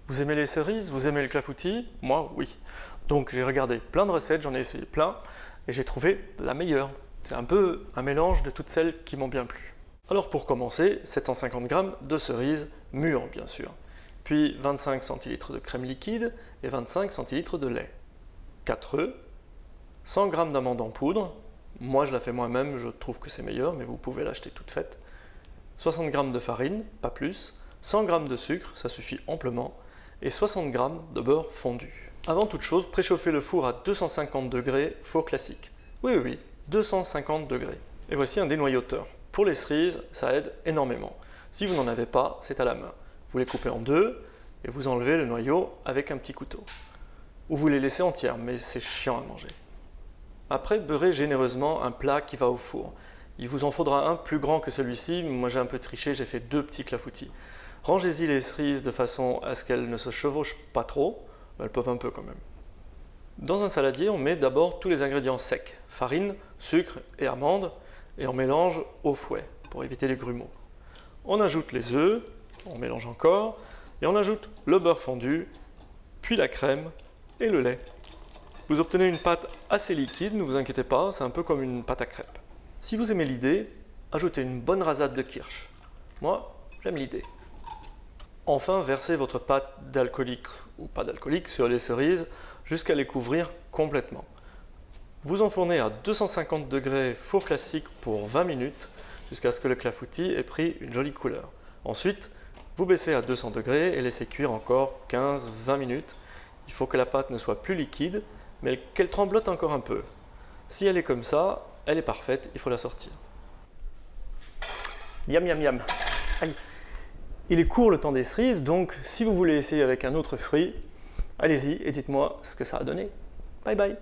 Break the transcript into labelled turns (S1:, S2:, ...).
S1: Vous aimez les cerises? Vous aimez le clafoutis? Moi, oui. Donc j'ai regardé plein de recettes, j'en ai essayé plein, et j'ai trouvé la meilleure. C'est un peu un mélange de toutes celles qui m'ont bien plu. Alors pour commencer, 750 g de cerises mûres bien sûr, puis 25 cl de crème liquide et 25 cl de lait, 4 œufs, 100 g d'amandes en poudre, moi je la fais moi-même, je trouve que c'est meilleur, mais vous pouvez l'acheter toute faite, 60 g de farine, pas plus, 100 g de sucre, ça suffit amplement, et 60 g de beurre fondu. Avant toute chose, préchauffez le four à 250 degrés, four classique. Oui, 250 degrés. Et voici un dénoyauteur. Pour les cerises, ça aide énormément. Si vous n'en avez pas, c'est à la main. Vous les coupez en deux et vous enlevez le noyau avec un petit couteau. Ou vous les laissez entières, mais c'est chiant à manger. Après, beurrez généreusement un plat qui va au four. Il vous en faudra un plus grand que celui-ci, moi j'ai un peu triché, j'ai fait 2 petits clafoutis. Rangez-y les cerises de façon à ce qu'elles ne se chevauchent pas trop, elles peuvent un peu quand même. Dans un saladier, on met d'abord tous les ingrédients secs, farine, sucre et amandes, et on mélange au fouet pour éviter les grumeaux. On ajoute les œufs, on mélange encore, et on ajoute le beurre fondu, puis la crème et le lait. Vous obtenez une pâte assez liquide, ne vous inquiétez pas, c'est un peu comme une pâte à crêpes. Si vous aimez l'idée, ajoutez une bonne rasade de kirsch. Moi, j'aime l'idée. Enfin, versez votre pâte d'alcoolique ou pas d'alcoolique sur les cerises jusqu'à les couvrir complètement. Vous enfournez à 250 degrés four classique pour 20 minutes jusqu'à ce que le clafoutis ait pris une jolie couleur. Ensuite, vous baissez à 200 degrés et laissez cuire encore 15-20 minutes. Il faut que la pâte ne soit plus liquide, mais qu'elle tremblote encore un peu. Si elle est comme ça, elle est parfaite, il faut la sortir. Miam miam miam. Aïe. Il est court le temps des cerises, donc si vous voulez essayer avec un autre fruit, allez-y et dites-moi ce que ça a donné. Bye bye.